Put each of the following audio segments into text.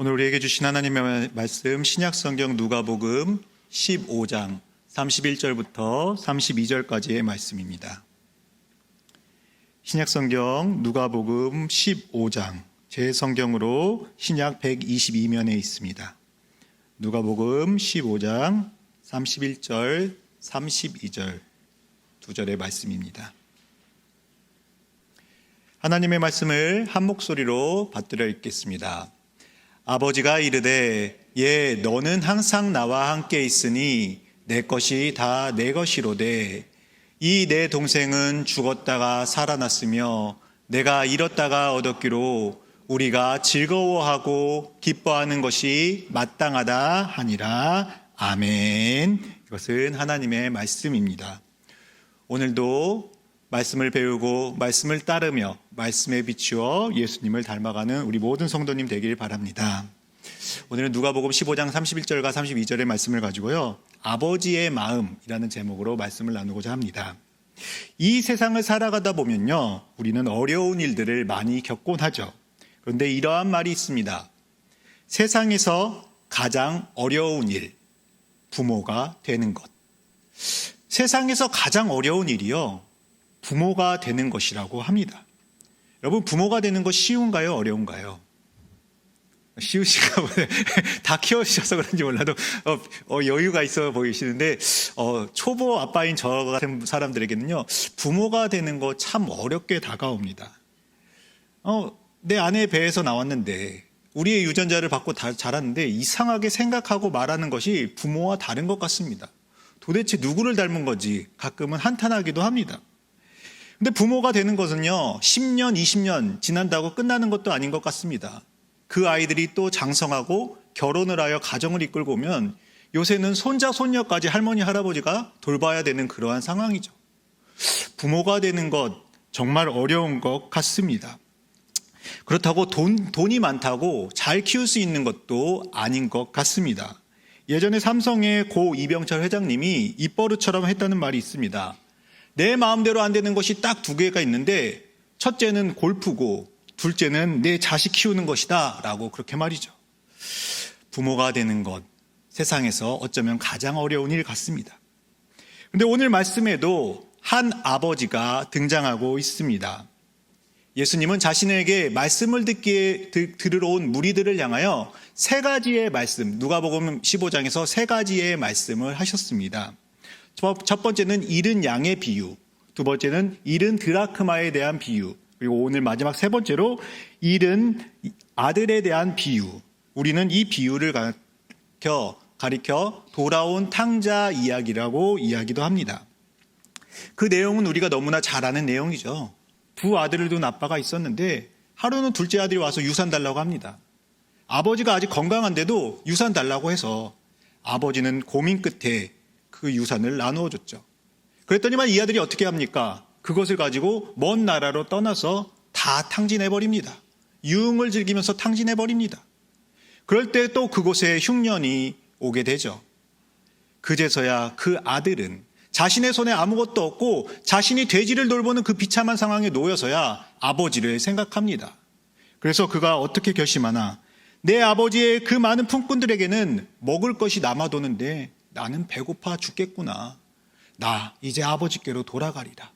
오늘 우리에게 주신 하나님의 말씀 신약성경 누가복음 15장 31절부터 32절까지의 말씀입니다. 신약성경 누가복음 15장 제 성경으로 신약 122면에 있습니다. 누가복음 15장 31절 32절 두 절의 말씀입니다. 하나님의 말씀을 한 목소리로 받들어 읽겠습니다. 아버지가 이르되 너는 항상 나와 함께 있으니 내 것이 다 내 것이로되 이 내 동생은 죽었다가 살아났으며 내가 잃었다가 얻었기로 우리가 즐거워하고 기뻐하는 것이 마땅하다 하니라. 아멘. 이것은 하나님의 말씀입니다. 오늘도 말씀을 배우고 말씀을 따르며 말씀에 비추어 예수님을 닮아가는 우리 모든 성도님 되길 바랍니다. 오늘은 누가복음 15장 31절과 32절의 말씀을 가지고요, 아버지의 마음이라는 제목으로 말씀을 나누고자 합니다. 이 세상을 살아가다 보면요, 우리는 어려운 일들을 많이 겪곤 하죠. 그런데 이러한 말이 있습니다. 세상에서 가장 어려운 일, 부모가 되는 것. 세상에서 가장 어려운 일이요, 부모가 되는 것이라고 합니다. 여러분, 부모가 되는 것 쉬운가요? 어려운가요? 쉬우신가 보네. 다 키워주셔서 그런지 몰라도 여유가 있어 보이시는데 초보 아빠인 저 같은 사람들에게는요, 부모가 되는 거 참 어렵게 다가옵니다. 내 아내 배에서 나왔는데 우리의 유전자를 받고 자랐는데 이상하게 생각하고 말하는 것이 부모와 다른 것 같습니다. 도대체 누구를 닮은 건지 가끔은 한탄하기도 합니다. 근데 부모가 되는 것은요, 10년, 20년 지난다고 끝나는 것도 아닌 것 같습니다. 그 아이들이 또 장성하고 결혼을 하여 가정을 이끌고 오면 요새는 손자, 손녀까지 할머니, 할아버지가 돌봐야 되는 그러한 상황이죠. 부모가 되는 것 정말 어려운 것 같습니다. 그렇다고 돈이 많다고 잘 키울 수 있는 것도 아닌 것 같습니다. 예전에 삼성의 고 이병철 회장님이 입버릇처럼 했다는 말이 있습니다. 내 마음대로 안 되는 것이 딱 두 개가 있는데 첫째는 골프고 둘째는 내 자식 키우는 것이다 라고 그렇게 말이죠. 부모가 되는 것, 세상에서 어쩌면 가장 어려운 일 같습니다. 그런데 오늘 말씀에도 한 아버지가 등장하고 있습니다. 예수님은 자신에게 말씀을 들으러 온 무리들을 향하여 세 가지의 말씀, 누가복음 15장에서 세 가지의 말씀을 하셨습니다. 첫 번째는 잃은 양의 비유, 두 번째는 잃은 드라크마에 대한 비유, 그리고 오늘 마지막 세 번째로 잃은 아들에 대한 비유. 우리는 이 비유를 가리켜 돌아온 탕자 이야기라고 이야기도 합니다. 그 내용은 우리가 너무나 잘 아는 내용이죠. 두 아들을 둔 아빠가 있었는데 하루는 둘째 아들이 와서 유산 달라고 합니다. 아버지가 아직 건강한데도 유산 달라고 해서 아버지는 고민 끝에 그 유산을 나누어 줬죠. 그랬더니만 이 아들이 어떻게 합니까? 그것을 가지고 먼 나라로 떠나서 다 탕진해버립니다. 유흥을 즐기면서 탕진해버립니다. 그럴 때 또 그곳에 흉년이 오게 되죠. 그제서야 그 아들은 자신의 손에 아무것도 없고 자신이 돼지를 돌보는 그 비참한 상황에 놓여서야 아버지를 생각합니다. 그래서 그가 어떻게 결심하나, 내 아버지의 그 많은 품꾼들에게는 먹을 것이 남아도는데 나는 배고파 죽겠구나. 나 이제 아버지께로 돌아가리라.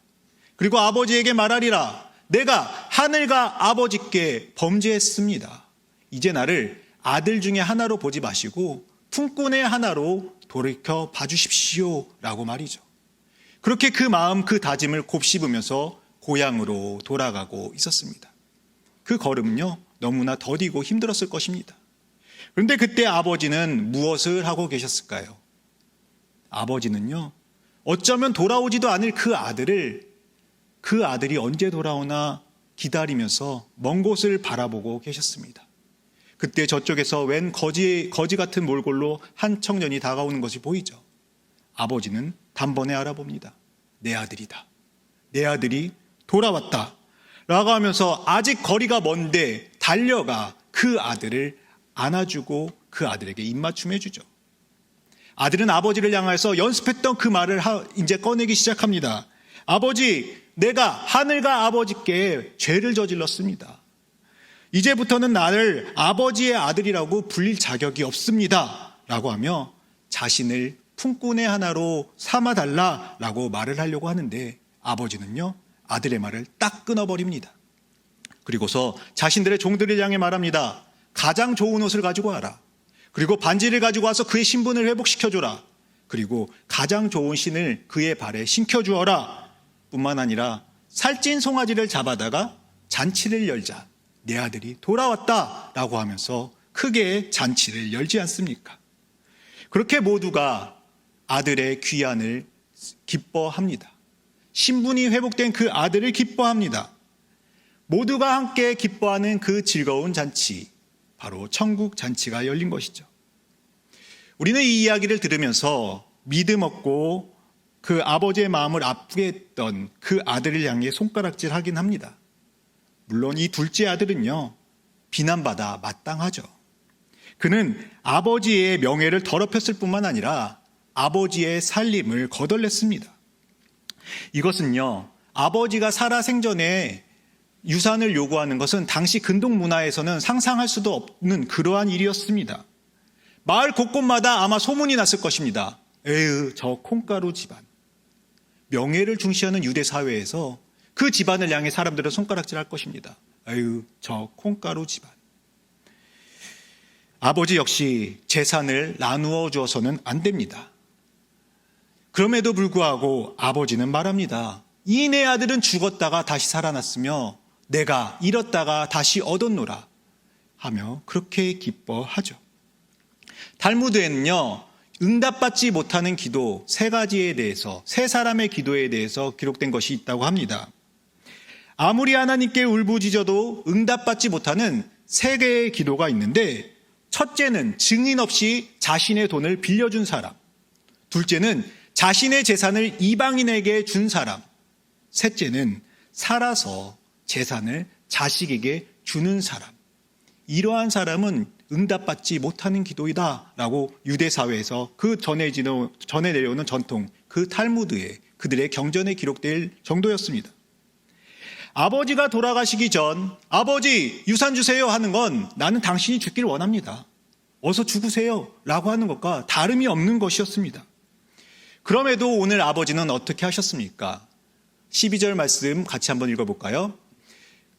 그리고 아버지에게 말하리라. 내가 하늘과 아버지께 범죄했습니다. 이제 나를 아들 중에 하나로 보지 마시고 품꾼의 하나로 돌이켜 봐주십시오 라고 말이죠. 그렇게 그 마음, 그 다짐을 곱씹으면서 고향으로 돌아가고 있었습니다. 그 걸음은요, 너무나 더디고 힘들었을 것입니다. 그런데 그때 아버지는 무엇을 하고 계셨을까요? 아버지는요, 어쩌면 돌아오지도 않을 그 아들이 언제 돌아오나 기다리면서 먼 곳을 바라보고 계셨습니다. 그때 저쪽에서 웬 거지 같은 몰골로 한 청년이 다가오는 것이 보이죠. 아버지는 단번에 알아봅니다. 내 아들이다. 내 아들이 돌아왔다. 라고 하면서 아직 거리가 먼데 달려가 그 아들을 안아주고 그 아들에게 입맞춤해 주죠. 아들은 아버지를 향해서 연습했던 그 말을 이제 꺼내기 시작합니다. 아버지, 내가 하늘과 아버지께 죄를 저질렀습니다. 이제부터는 나를 아버지의 아들이라고 불릴 자격이 없습니다. 라고 하며 자신을 품꾼의 하나로 삼아달라라고 말을 하려고 하는데 아버지는요, 아들의 말을 딱 끊어버립니다. 그리고서 자신들의 종들을 향해 말합니다. 가장 좋은 옷을 가지고 와라. 그리고 반지를 가지고 와서 그의 신분을 회복시켜줘라. 그리고 가장 좋은 신을 그의 발에 신겨주어라. 뿐만 아니라 살찐 송아지를 잡아다가 잔치를 열자. 내 아들이 돌아왔다라고 하면서 크게 잔치를 열지 않습니까? 그렇게 모두가 아들의 귀환을 기뻐합니다. 신분이 회복된 그 아들을 기뻐합니다. 모두가 함께 기뻐하는 그 즐거운 잔치, 바로 천국 잔치가 열린 것이죠. 우리는 이 이야기를 들으면서 믿음 없고 그 아버지의 마음을 아프게 했던 그 아들을 향해 손가락질하긴 합니다. 물론 이 둘째 아들은요, 비난받아 마땅하죠. 그는 아버지의 명예를 더럽혔을 뿐만 아니라 아버지의 살림을 거덜냈습니다. 이것은요, 아버지가 살아 생전에 유산을 요구하는 것은 당시 근동 문화에서는 상상할 수도 없는 그러한 일이었습니다. 마을 곳곳마다 아마 소문이 났을 것입니다. 에휴, 저 콩가루 집안. 명예를 중시하는 유대 사회에서 그 집안을 향해 사람들은 손가락질할 것입니다. 에휴, 저 콩가루 집안. 아버지 역시 재산을 나누어 주어서는 안 됩니다. 그럼에도 불구하고 아버지는 말합니다. 이 내 아들은 죽었다가 다시 살아났으며 내가 잃었다가 다시 얻었노라 하며 그렇게 기뻐하죠. 탈무드에는요, 응답받지 못하는 기도 세 가지에 대해서, 세 사람의 기도에 대해서 기록된 것이 있다고 합니다. 아무리 하나님께 울부짖어도 응답받지 못하는 세 개의 기도가 있는데, 첫째는 증인 없이 자신의 돈을 빌려준 사람, 둘째는 자신의 재산을 이방인에게 준 사람, 셋째는 살아서 재산을 자식에게 주는 사람. 이러한 사람은 응답받지 못하는 기도이다라고 유대 사회에서 그 전에 내려오는 전통, 그 탈무드에 그들의 경전에 기록될 정도였습니다. 아버지가 돌아가시기 전 아버지 유산 주세요 하는 건 나는 당신이 죽길 원합니다. 어서 죽으세요 라고 하는 것과 다름이 없는 것이었습니다. 그럼에도 오늘 아버지는 어떻게 하셨습니까? 12절 말씀 같이 한번 읽어볼까요?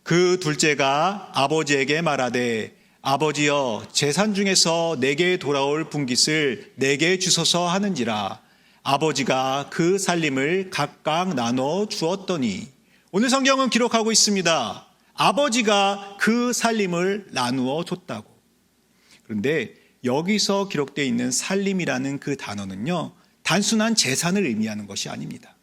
그 둘째가 아버지에게 말하되 아버지여 재산 중에서 내게 돌아올 분깃을 내게 주소서 하는지라. 아버지가 그 살림을 각각 나눠 주었더니, 오늘 성경은 기록하고 있습니다. 아버지가 그 살림을 나누어 줬다고. 그런데 여기서 기록되어 있는 살림이라는 그 단어는요, 단순한 재산을 의미하는 것이 아닙니다.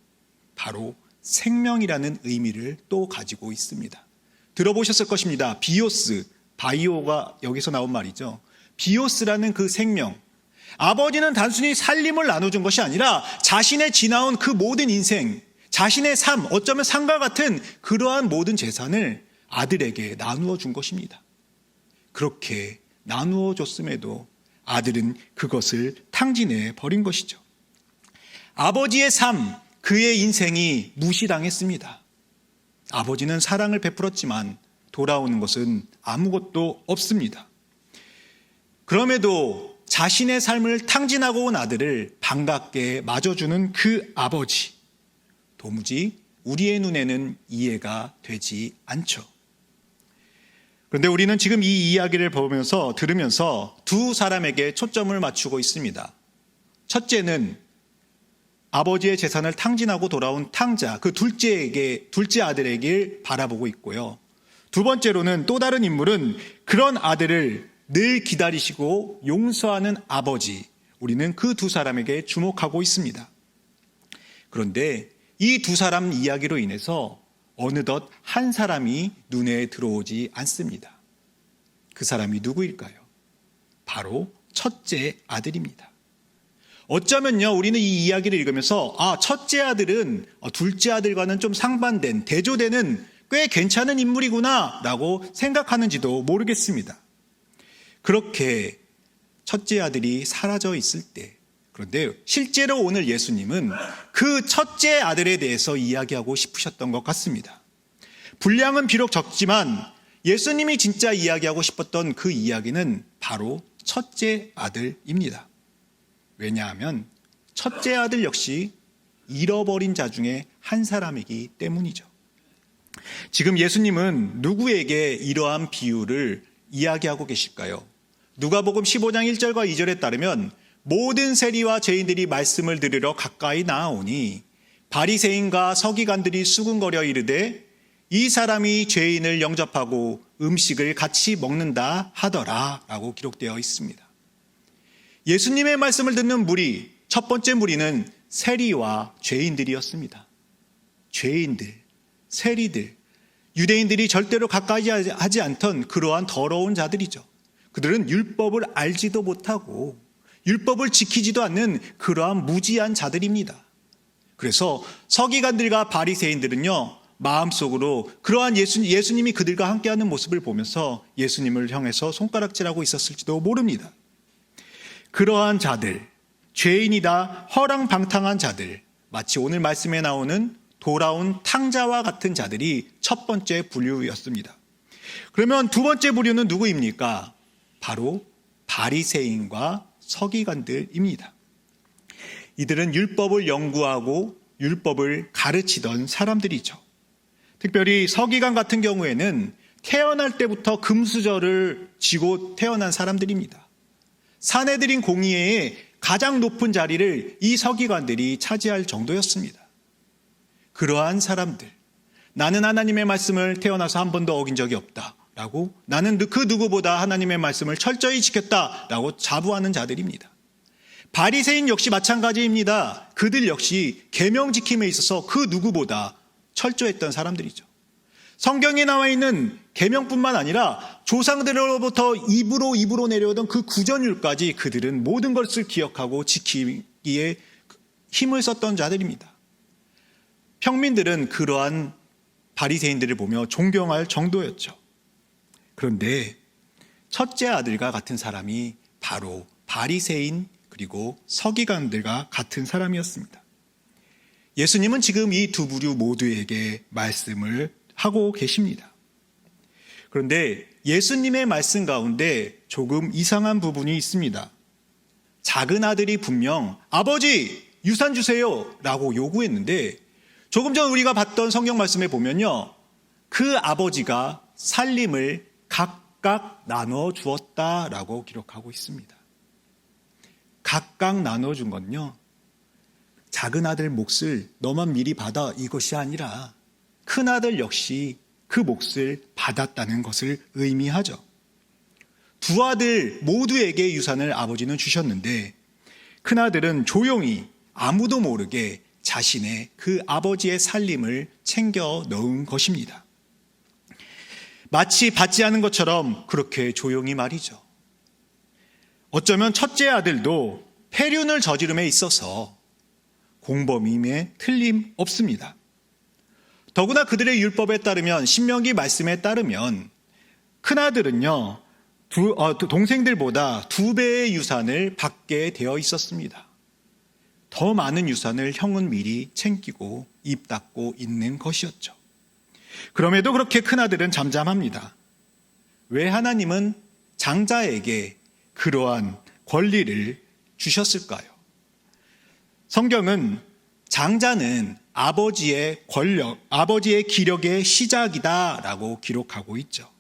바로 생명이라는 의미를 또 가지고 있습니다. 들어보셨을 것입니다. 비오스, 바이오가 여기서 나온 말이죠. 비오스라는 그 생명. 아버지는 단순히 살림을 나눠준 것이 아니라 자신의 지나온 그 모든 인생, 자신의 삶, 어쩌면 삶과 같은 그러한 모든 재산을 아들에게 나누어 준 것입니다. 그렇게 나누어 줬음에도 아들은 그것을 탕진해 버린 것이죠. 아버지의 삶, 그의 인생이 무시당했습니다. 아버지는 사랑을 베풀었지만 돌아오는 것은 아무것도 없습니다. 그럼에도 자신의 삶을 탕진하고 온 아들을 반갑게 맞아주는 그 아버지, 도무지 우리의 눈에는 이해가 되지 않죠. 그런데 우리는 지금 이 이야기를 들으면서 두 사람에게 초점을 맞추고 있습니다. 첫째는 아버지의 재산을 탕진하고 돌아온 탕자, 그 둘째 아들에게 바라보고 있고요. 두 번째로는 또 다른 인물은 그런 아들을 늘 기다리시고 용서하는 아버지, 우리는 그 두 사람에게 주목하고 있습니다. 그런데 이 두 사람 이야기로 인해서 어느덧 한 사람이 눈에 들어오지 않습니다. 그 사람이 누구일까요? 바로 첫째 아들입니다. 어쩌면요, 우리는 이 이야기를 읽으면서 첫째 아들은 둘째 아들과는 좀 상반된, 대조되는 꽤 괜찮은 인물이구나 라고 생각하는지도 모르겠습니다. 그렇게 첫째 아들이 사라져 있을 때, 그런데 실제로 오늘 예수님은 그 첫째 아들에 대해서 이야기하고 싶으셨던 것 같습니다. 분량은 비록 적지만 예수님이 진짜 이야기하고 싶었던 그 이야기는 바로 첫째 아들입니다. 왜냐하면 첫째 아들 역시 잃어버린 자 중에 한 사람이기 때문이죠. 지금 예수님은 누구에게 이러한 비유를 이야기하고 계실까요? 누가복음 15장 1절과 2절에 따르면 모든 세리와 죄인들이 말씀을 들으러 가까이 나아오니 바리새인과 서기관들이 수군거려 이르되 이 사람이 죄인을 영접하고 음식을 같이 먹는다 하더라 라고 기록되어 있습니다. 예수님의 말씀을 듣는 무리, 첫 번째 무리는 세리와 죄인들이었습니다. 죄인들, 세리들, 유대인들이 절대로 가까이 하지 않던 그러한 더러운 자들이죠. 그들은 율법을 알지도 못하고 율법을 지키지도 않는 그러한 무지한 자들입니다. 그래서 서기관들과 바리새인들은요, 마음속으로 그러한 예수님이 그들과 함께하는 모습을 보면서 예수님을 향해서 손가락질하고 있었을지도 모릅니다. 그러한 자들, 죄인이다 허랑방탕한 자들, 마치 오늘 말씀에 나오는 돌아온 탕자와 같은 자들이 첫 번째 부류였습니다. 그러면 두 번째 부류는 누구입니까? 바로 바리새인과 서기관들입니다. 이들은 율법을 연구하고 율법을 가르치던 사람들이죠. 특별히 서기관 같은 경우에는 태어날 때부터 금수저를 쥐고 태어난 사람들입니다. 사내들인 공의회의 가장 높은 자리를 이 서기관들이 차지할 정도였습니다. 그러한 사람들, 나는 하나님의 말씀을 태어나서 한 번도 어긴 적이 없다라고, 나는 그 누구보다 하나님의 말씀을 철저히 지켰다라고 자부하는 자들입니다. 바리새인 역시 마찬가지입니다. 그들 역시 계명 지킴에 있어서 그 누구보다 철저했던 사람들이죠. 성경에 나와 있는 계명뿐만 아니라 조상들로부터 입으로 내려오던 그 구전율까지 그들은 모든 것을 기억하고 지키기에 힘을 썼던 자들입니다. 평민들은 그러한 바리새인들을 보며 존경할 정도였죠. 그런데 첫째 아들과 같은 사람이 바로 바리새인 그리고 서기관들과 같은 사람이었습니다. 예수님은 지금 이 두 부류 모두에게 말씀을 하고 계십니다. 그런데 예수님의 말씀 가운데 조금 이상한 부분이 있습니다. 작은 아들이 분명 아버지 유산 주세요 라고 요구했는데, 조금 전 우리가 봤던 성경 말씀에 보면요, 그 아버지가 살림을 각각 나눠 주었다라고 기록하고 있습니다. 각각 나눠준 건요, 작은 아들 몫을 너만 미리 받아 이것이 아니라 큰 아들 역시 그 몫을 받았다는 것을 의미하죠. 두 아들 모두에게 유산을 아버지는 주셨는데 큰 아들은 조용히 아무도 모르게 자신의 그 아버지의 살림을 챙겨 넣은 것입니다. 마치 받지 않은 것처럼 그렇게 조용히 말이죠. 어쩌면 첫째 아들도 폐륜을 저지름에 있어서 공범임에 틀림없습니다. 더구나 그들의 율법에 따르면, 신명기 말씀에 따르면 큰아들은요, 동생들보다 2배의 유산을 받게 되어 있었습니다. 더 많은 유산을 형은 미리 챙기고 입 닫고 있는 것이었죠. 그럼에도 그렇게 큰아들은 잠잠합니다. 왜 하나님은 장자에게 그러한 권리를 주셨을까요? 성경은 장자는 아버지의 권력, 아버지의 기력의 시작이다라고 기록하고 있죠.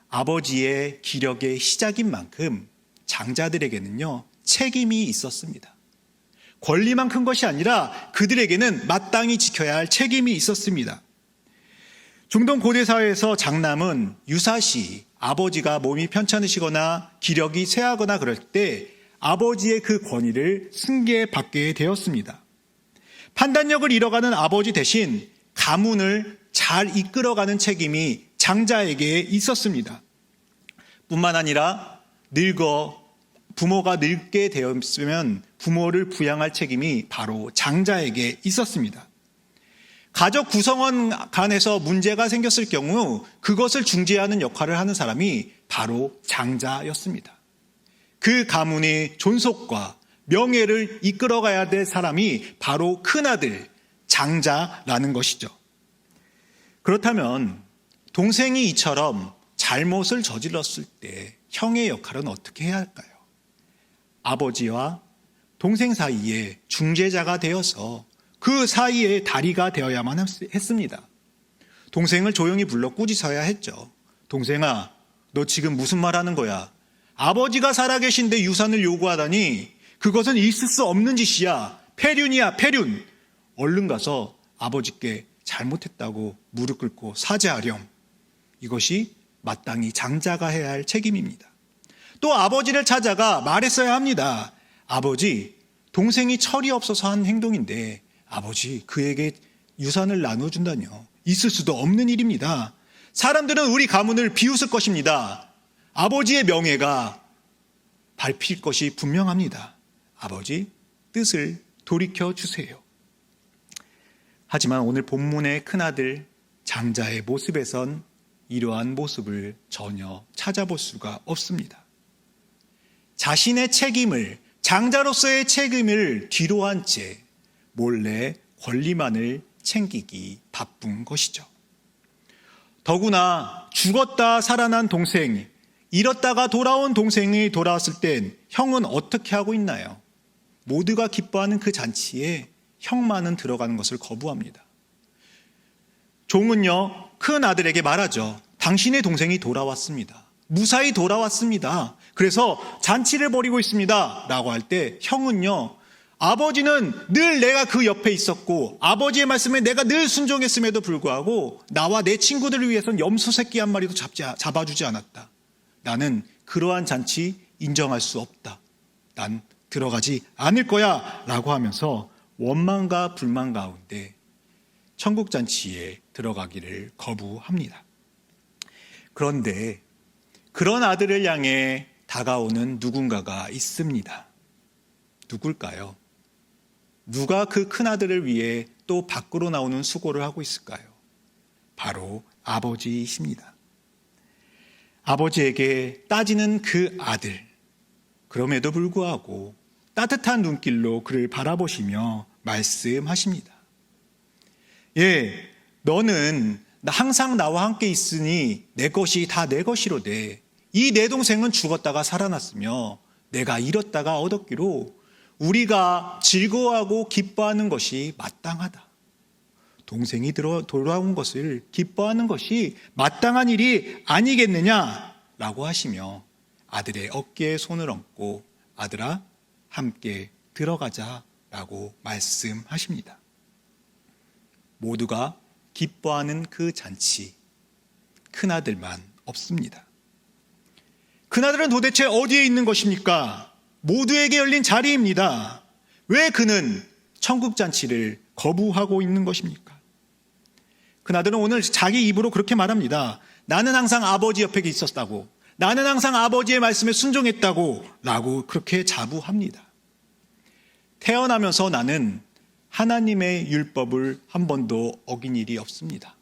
아버지의 기력의 시작인 만큼 장자들에게는요, 책임이 있었습니다. 권리만 큰 것이 아니라 그들에게는 마땅히 지켜야 할 책임이 있었습니다. 중동 고대 사회에서 장남은 유사시 아버지가 몸이 편찮으시거나 기력이 쇠하거나 그럴 때 아버지의 그 권위를 승계받게 되었습니다. 판단력을 잃어가는 아버지 대신 가문을 잘 이끌어가는 책임이 장자에게 있었습니다. 뿐만 아니라 부모가 늙게 되었으면 부모를 부양할 책임이 바로 장자에게 있었습니다. 가족 구성원 간에서 문제가 생겼을 경우 그것을 중재하는 역할을 하는 사람이 바로 장자였습니다. 그 가문의 존속과 명예를 이끌어가야 될 사람이 바로 큰아들, 장자라는 것이죠. 그렇다면 동생이 이처럼 잘못을 저질렀을 때 형의 역할은 어떻게 해야 할까요? 아버지와 동생 사이에 중재자가 되어서 그 사이에 다리가 되어야만 했습니다. 동생을 조용히 불러 꾸짖어야 했죠. 동생아, 너 지금 무슨 말 하는 거야? 아버지가 살아계신데 유산을 요구하다니 그것은 있을 수 없는 짓이야. 폐륜이야, 폐륜. 얼른 가서 아버지께 잘못했다고 무릎 꿇고 사죄하렴. 이것이 마땅히 장자가 해야 할 책임입니다. 또 아버지를 찾아가 말했어야 합니다. 아버지, 동생이 철이 없어서 한 행동인데 아버지, 그에게 유산을 나눠준다뇨. 있을 수도 없는 일입니다. 사람들은 우리 가문을 비웃을 것입니다. 아버지의 명예가 밟힐 것이 분명합니다. 아버지, 뜻을 돌이켜 주세요. 하지만 오늘 본문의 큰아들 장자의 모습에선 이러한 모습을 전혀 찾아볼 수가 없습니다. 자신의 책임을, 장자로서의 책임을 뒤로한 채 몰래 권리만을 챙기기 바쁜 것이죠. 더구나 죽었다 살아난 동생, 잃었다가 돌아온 동생이 돌아왔을 땐 형은 어떻게 하고 있나요? 모두가 기뻐하는 그 잔치에 형만은 들어가는 것을 거부합니다. 종은요, 큰 아들에게 말하죠. 당신의 동생이 돌아왔습니다. 무사히 돌아왔습니다. 그래서 잔치를 벌이고 있습니다. 라고 할 때 형은요, 아버지는 늘 내가 그 옆에 있었고 아버지의 말씀에 내가 늘 순종했음에도 불구하고 나와 내 친구들을 위해서는 염소 새끼 한 마리도 잡아주지 않았다. 나는 그러한 잔치 인정할 수 없다. 난 들어가지 않을 거야. 라고 하면서 원망과 불만 가운데 천국잔치에 들어가기를 거부합니다. 그런데 그런 아들을 향해 다가오는 누군가가 있습니다. 누굴까요? 누가 그 큰아들을 위해 또 밖으로 나오는 수고를 하고 있을까요? 바로 아버지이십니다. 아버지에게 따지는 그 아들, 그럼에도 불구하고 따뜻한 눈길로 그를 바라보시며 말씀하십니다. 예, 너는 항상 나와 함께 있으니 내 것이 다 내 것이로되 이 내 동생은 죽었다가 살아났으며 내가 잃었다가 얻었기로 우리가 즐거워하고 기뻐하는 것이 마땅하다. 동생이 돌아온 것을 기뻐하는 것이 마땅한 일이 아니겠느냐라고 하시며 아들의 어깨에 손을 얹고 아들아 함께 들어가자라고 말씀하십니다. 모두가 기뻐하는 그 잔치, 큰아들만 없습니다. 큰아들은 도대체 어디에 있는 것입니까? 모두에게 열린 자리입니다. 왜 그는 천국잔치를 거부하고 있는 것입니까? 큰아들은 오늘 자기 입으로 그렇게 말합니다. 나는 항상 아버지 옆에 있었다고, 나는 항상 아버지의 말씀에 순종했다고 라고 그렇게 자부합니다. 태어나면서 나는 하나님의 율법을 한 번도 어긴 일이 없습니다.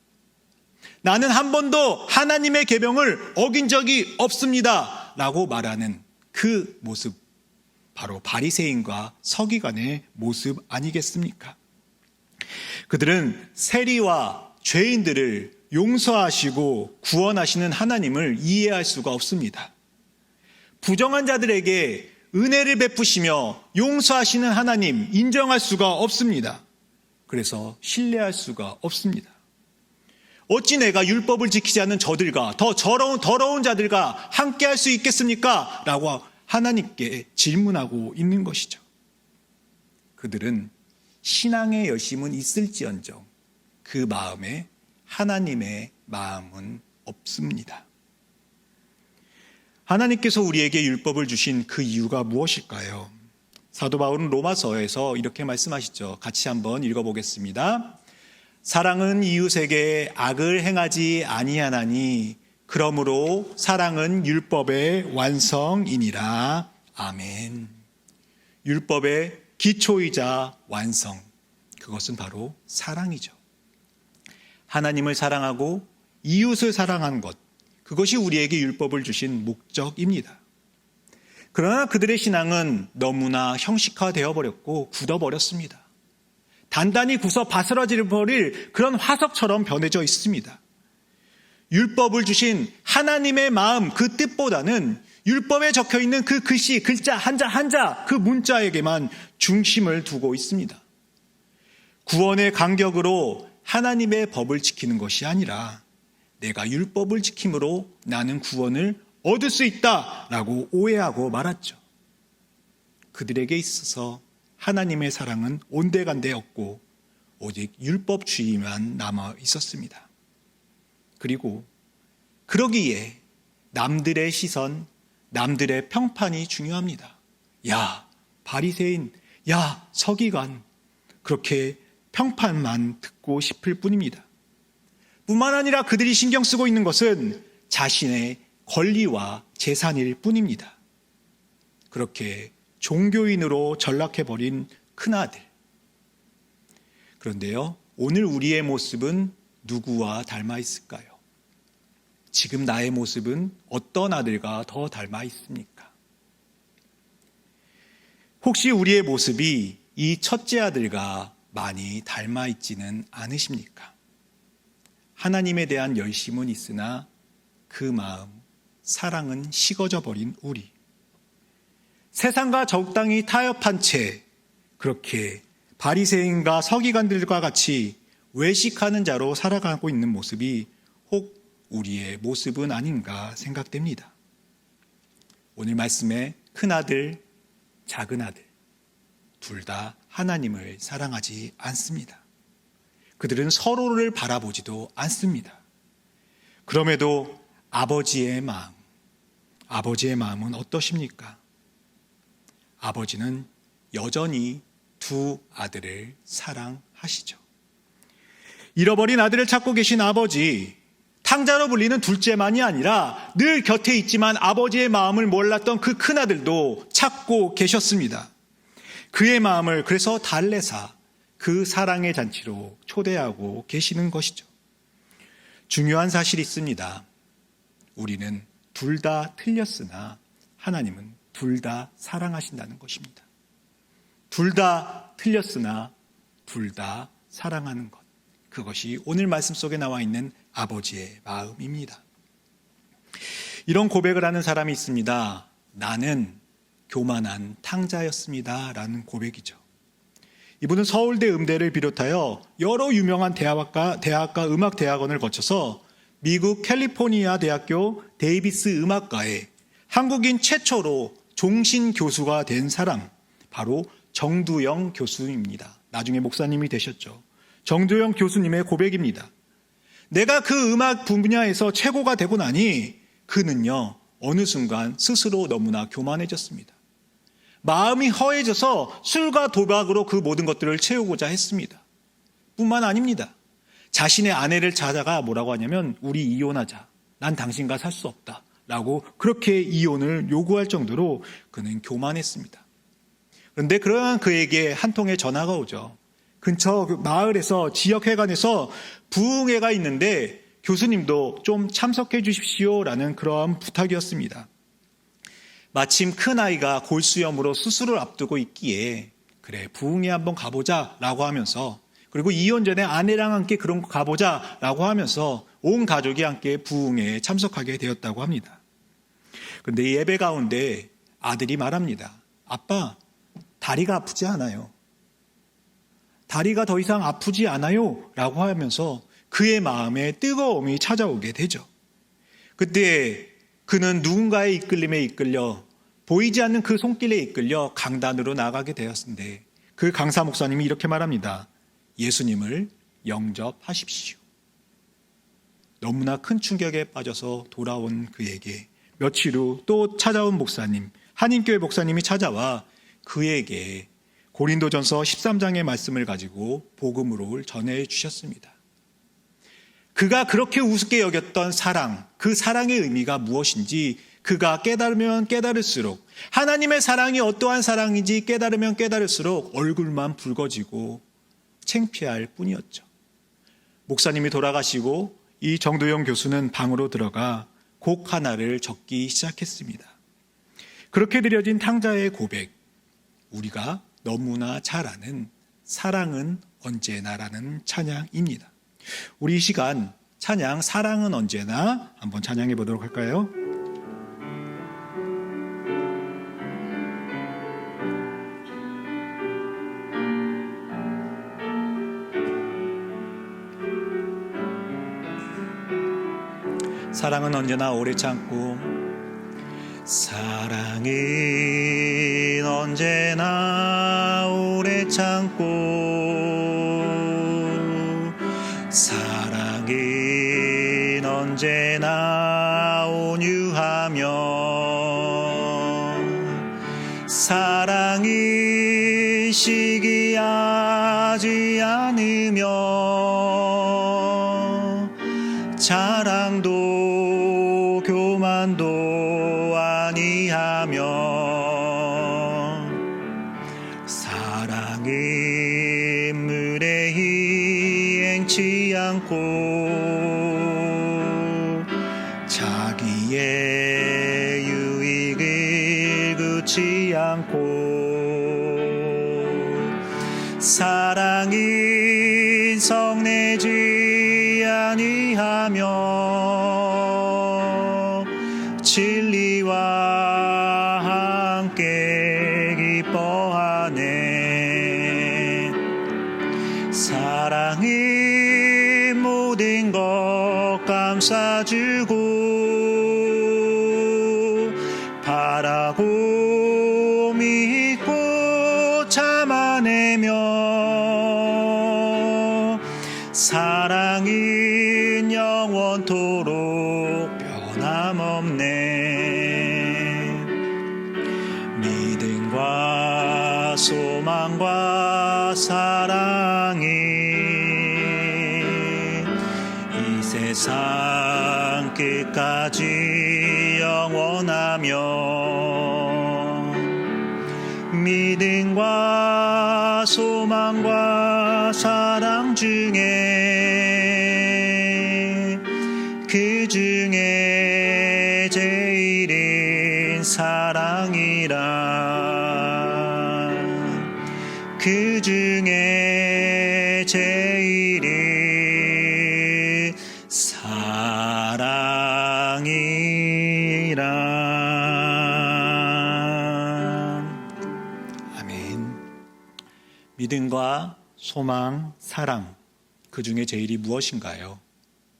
나는 한 번도 하나님의 계명을 어긴 적이 없습니다 라고 말하는 그 모습, 바로 바리새인과 서기관의 모습 아니겠습니까? 그들은 세리와 죄인들을 용서하시고 구원하시는 하나님을 이해할 수가 없습니다. 부정한 자들에게 은혜를 베푸시며 용서하시는 하나님 인정할 수가 없습니다. 그래서 신뢰할 수가 없습니다. 어찌 내가 율법을 지키지 않는 저들과 더 더러운 자들과 함께 할 수 있겠습니까? 라고 하나님께 질문하고 있는 것이죠. 그들은 신앙의 열심은 있을지언정 그 마음에 하나님의 마음은 없습니다. 하나님께서 우리에게 율법을 주신 그 이유가 무엇일까요? 사도 바울은 로마서에서 이렇게 말씀하시죠. 같이 한번 읽어보겠습니다. 사랑은 이웃에게 악을 행하지 아니하나니 그러므로 사랑은 율법의 완성이니라. 아멘. 율법의 기초이자 완성, 그것은 바로 사랑이죠. 하나님을 사랑하고 이웃을 사랑하는 것, 그것이 우리에게 율법을 주신 목적입니다. 그러나 그들의 신앙은 너무나 형식화되어 버렸고 굳어버렸습니다. 단단히 굳어 바스러져 버릴 그런 화석처럼 변해져 있습니다. 율법을 주신 하나님의 마음, 그 뜻보다는 율법에 적혀 있는 그 글씨, 글자, 한자, 그 문자에게만 중심을 두고 있습니다. 구원의 간격으로 하나님의 법을 지키는 것이 아니라 내가 율법을 지킴으로 나는 구원을 얻을 수 있다라고 오해하고 말았죠. 그들에게 있어서 하나님의 사랑은 온데간데 없고 오직 율법주의만 남아 있었습니다. 그리고 그러기에 남들의 시선, 남들의 평판이 중요합니다. 야, 바리새인, 야, 서기관, 그렇게 평판만 듣고 싶을 뿐입니다. 뿐만 아니라 그들이 신경 쓰고 있는 것은 자신의 권리와 재산일 뿐입니다. 그렇게 종교인으로 전락해버린 큰아들. 그런데요, 오늘 우리의 모습은 누구와 닮아 있을까요? 지금 나의 모습은 어떤 아들과 더 닮아 있습니까? 혹시 우리의 모습이 이 첫째 아들과 많이 닮아 있지는 않으십니까? 하나님에 대한 열심은 있으나 그 마음, 사랑은 식어져 버린 우리. 세상과 적당히 타협한 채 그렇게 바리새인과 서기관들과 같이 외식하는 자로 살아가고 있는 모습이 혹 우리의 모습은 아닌가 생각됩니다. 오늘 말씀에 큰아들, 작은아들 둘 다 하나님을 사랑하지 않습니다. 그들은 서로를 바라보지도 않습니다. 그럼에도 아버지의 마음은 어떠십니까? 아버지는 여전히 두 아들을 사랑하시죠. 잃어버린 아들을 찾고 계신 아버지, 탕자로 불리는 둘째만이 아니라 늘 곁에 있지만 아버지의 마음을 몰랐던 그 큰아들도 찾고 계셨습니다. 그의 마음을 그래서 달래사 그 사랑의 잔치로 초대하고 계시는 것이죠. 중요한 사실이 있습니다. 우리는 둘 다 틀렸으나 하나님은 둘 다 사랑하신다는 것입니다. 둘 다 틀렸으나 둘 다 사랑하는 것. 그것이 오늘 말씀 속에 나와 있는 아버지의 마음입니다. 이런 고백을 하는 사람이 있습니다. 나는 교만한 탕자였습니다. 라는 고백이죠. 이분은 서울대 음대를 비롯하여 여러 유명한 대학과 음악대학원을 거쳐서 미국 캘리포니아 대학교 데이비스 음악과에 한국인 최초로 종신 교수가 된 사람, 바로 정두영 교수입니다. 나중에 목사님이 되셨죠. 정두영 교수님의 고백입니다. 내가 그 음악 분야에서 최고가 되고 나니 그는요, 어느 순간 스스로 너무나 교만해졌습니다. 마음이 허해져서 술과 도박으로 그 모든 것들을 채우고자 했습니다. 뿐만 아닙니다. 자신의 아내를 찾아가 뭐라고 하냐면 우리 이혼하자. 난 당신과 살 수 없다. 라고 그렇게 이혼을 요구할 정도로 그는 교만했습니다. 그런데 그러한 그에게 한 통의 전화가 오죠. 근처 마을에서 지역회관에서 부흥회가 있는데 교수님도 좀 참석해 주십시오라는 그러한 부탁이었습니다. 마침 큰아이가 골수염으로 수술을 앞두고 있기에 그래 부흥회 한번 가보자라고 하면서, 그리고 이혼 전에 아내랑 함께 그런 거 가보자라고 하면서 온 가족이 함께 부흥회에 참석하게 되었다고 합니다. 그런데 이 예배 가운데 아들이 말합니다. 아빠, 다리가 아프지 않아요. 다리가 더 이상 아프지 않아요. 라고 하면서 그의 마음에 뜨거움이 찾아오게 되죠. 그때 그는 누군가의 이끌림에 이끌려 보이지 않는 그 손길에 이끌려 강단으로 나가게 되었는데 그 강사 목사님이 이렇게 말합니다. 예수님을 영접하십시오. 너무나 큰 충격에 빠져서 돌아온 그에게 며칠 후 또 찾아온 목사님, 한인교회 목사님이 찾아와 그에게 고린도전서 13장의 말씀을 가지고 복음으로 전해 주셨습니다. 그가 그렇게 우습게 여겼던 사랑, 그 사랑의 의미가 무엇인지 그가 깨달으면 깨달을수록, 하나님의 사랑이 어떠한 사랑인지 깨달으면 깨달을수록 얼굴만 붉어지고 창피할 뿐이었죠. 목사님이 돌아가시고 이 정두영 교수는 방으로 들어가 곡 하나를 적기 시작했습니다. 그렇게 드려진 탕자의 고백, 우리가 너무나 잘 아는 사랑은 언제나라는 찬양입니다. 우리 이 시간 찬양 사랑은 언제나 한번 찬양해 보도록 할까요? 사랑은 언제나 오래 참고 사랑은 언제나 오래 참고 사랑은 언제나 온유하며 사랑은 시기하지 않으며 자랑도 교만도 아니하며 사랑은 무례히 행치 않고 자기의 유익을 굳지 않고 사랑은 성내지 아니하며 진리와 함께 기뻐하네 사랑은 모든 것 감싸주고 바라고 믿고 참아내며 사랑은 영원토록 변함없네 믿음과 소망과 사랑이 이 세상 끝까지 영원하며 믿음과 소망과 사랑 중에 그 중에 제일인 사랑이라 그 중에 제일인 사랑이라 아멘. 믿음과 소망, 사랑 그 중에 제일이 무엇인가요?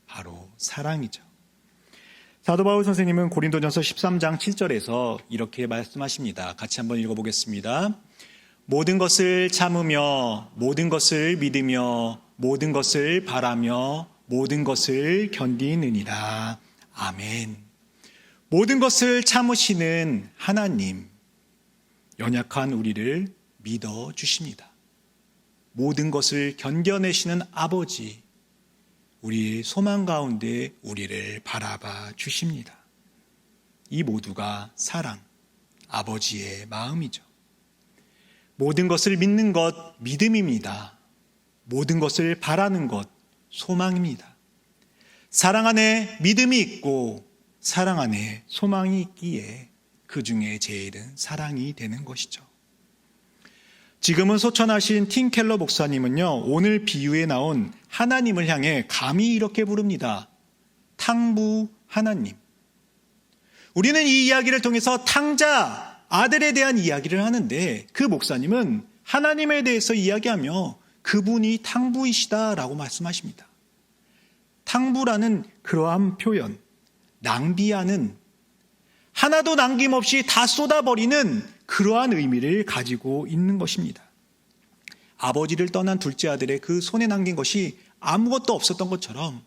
바로 사랑이죠. 사도 바울 선생님은 고린도전서 13장 7절에서 이렇게 말씀하십니다. 같이 한번 읽어보겠습니다. 모든 것을 참으며 모든 것을 믿으며 모든 것을 바라며 모든 것을 견디느니라. 아멘. 모든 것을 참으시는 하나님, 연약한 우리를 믿어주십니다. 모든 것을 견뎌내시는 아버지, 우리의 소망 가운데 우리를 바라봐 주십니다. 이 모두가 사랑, 아버지의 마음이죠. 모든 것을 믿는 것, 믿음입니다. 모든 것을 바라는 것, 소망입니다. 사랑 안에 믿음이 있고 사랑 안에 소망이 있기에 그 중에 제일은 사랑이 되는 것이죠. 지금은 소천하신 팀 켈러 목사님은요, 오늘 비유에 나온 하나님을 향해 감히 이렇게 부릅니다. 탕부 하나님. 우리는 이 이야기를 통해서 탕자, 아들에 대한 이야기를 하는데 그 목사님은 하나님에 대해서 이야기하며 그분이 탕부이시다라고 말씀하십니다. 탕부라는 그러한 표현, 낭비하는, 하나도 남김없이 다 쏟아버리는 그러한 의미를 가지고 있는 것입니다. 아버지를 떠난 둘째 아들의 그 손에 남긴 것이 아무것도 없었던 것처럼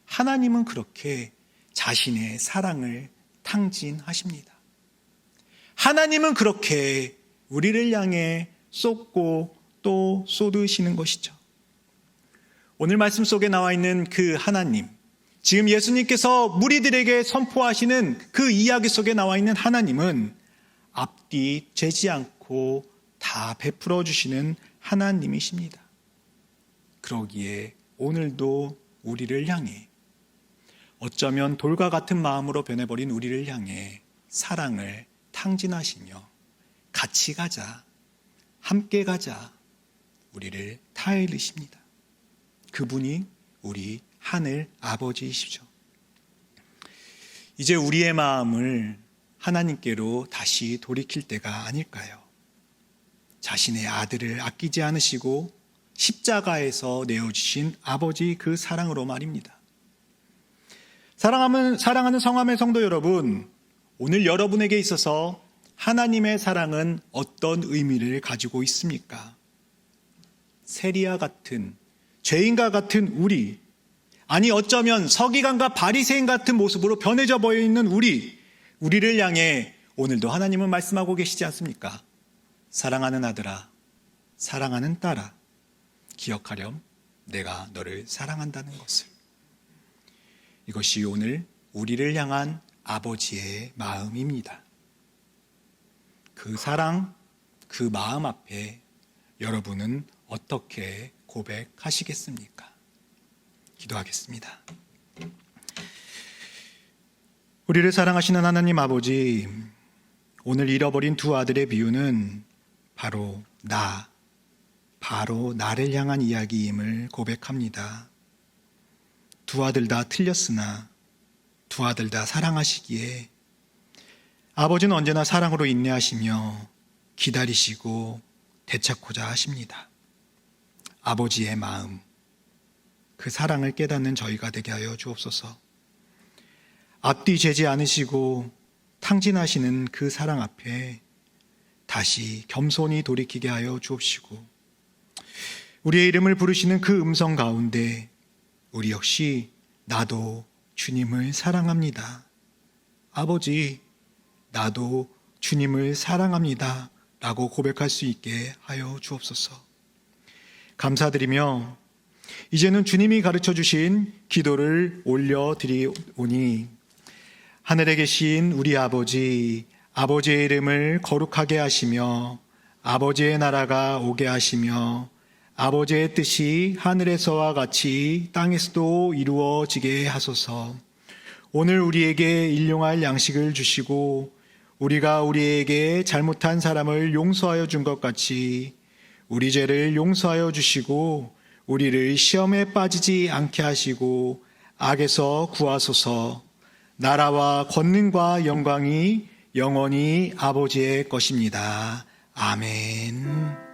하나님은 그렇게 자신의 사랑을 탕진하십니다. 하나님은 그렇게 우리를 향해 쏟고 또 쏟으시는 것이죠. 오늘 말씀 속에 나와 있는 그 하나님, 지금 예수님께서 무리들에게 선포하시는 그 이야기 속에 나와 있는 하나님은 앞뒤 재지 않고 다 베풀어 주시는 하나님이십니다. 그러기에 오늘도 우리를 향해, 어쩌면 돌과 같은 마음으로 변해버린 우리를 향해 사랑을 탕진하시며 같이 가자, 함께 가자, 우리를 타일르십니다. 그분이 우리 하늘 아버지이시죠. 이제 우리의 마음을 하나님께로 다시 돌이킬 때가 아닐까요? 자신의 아들을 아끼지 않으시고 십자가에서 내어주신 아버지 그 사랑으로 말입니다. 사랑하는 성함의 성도 여러분, 오늘 여러분에게 있어서 하나님의 사랑은 어떤 의미를 가지고 있습니까? 세리와 같은, 죄인과 같은 우리, 아니 어쩌면 서기관과 바리새인 같은 모습으로 변해져 보여 있는 우리를 향해 오늘도 하나님은 말씀하고 계시지 않습니까? 사랑하는 아들아, 사랑하는 딸아, 기억하렴, 내가 너를 사랑한다는 것을. 이것이 오늘 우리를 향한 아버지의 마음입니다. 그 사랑, 그 마음 앞에 여러분은 어떻게 고백하시겠습니까? 기도하겠습니다. 우리를 사랑하시는 하나님 아버지, 오늘 잃어버린 두 아들의 비유는 바로 나를 향한 이야기임을 고백합니다. 두 아들 다 틀렸으나 두 아들 다 사랑하시기에 아버지는 언제나 사랑으로 인내하시며 기다리시고 되찾고자 하십니다. 아버지의 마음, 그 사랑을 깨닫는 저희가 되게 하여 주옵소서. 앞뒤 재지 않으시고 탕진하시는 그 사랑 앞에 다시 겸손히 돌이키게 하여 주옵시고, 우리의 이름을 부르시는 그 음성 가운데 우리 역시 나도 주님을 사랑합니다, 아버지 나도 주님을 사랑합니다 라고 고백할 수 있게 하여 주옵소서. 감사드리며 이제는 주님이 가르쳐 주신 기도를 올려드리오니, 하늘에 계신 우리 아버지, 아버지의 이름을 거룩하게 하시며 아버지의 나라가 오게 하시며 아버지의 뜻이 하늘에서와 같이 땅에서도 이루어지게 하소서. 오늘 우리에게 일용할 양식을 주시고 우리가 우리에게 잘못한 사람을 용서하여 준 것 같이 우리 죄를 용서하여 주시고 우리를 시험에 빠지지 않게 하시고 악에서 구하소서. 나라와 권능과 영광이 영원히 아버지의 것입니다. 아멘.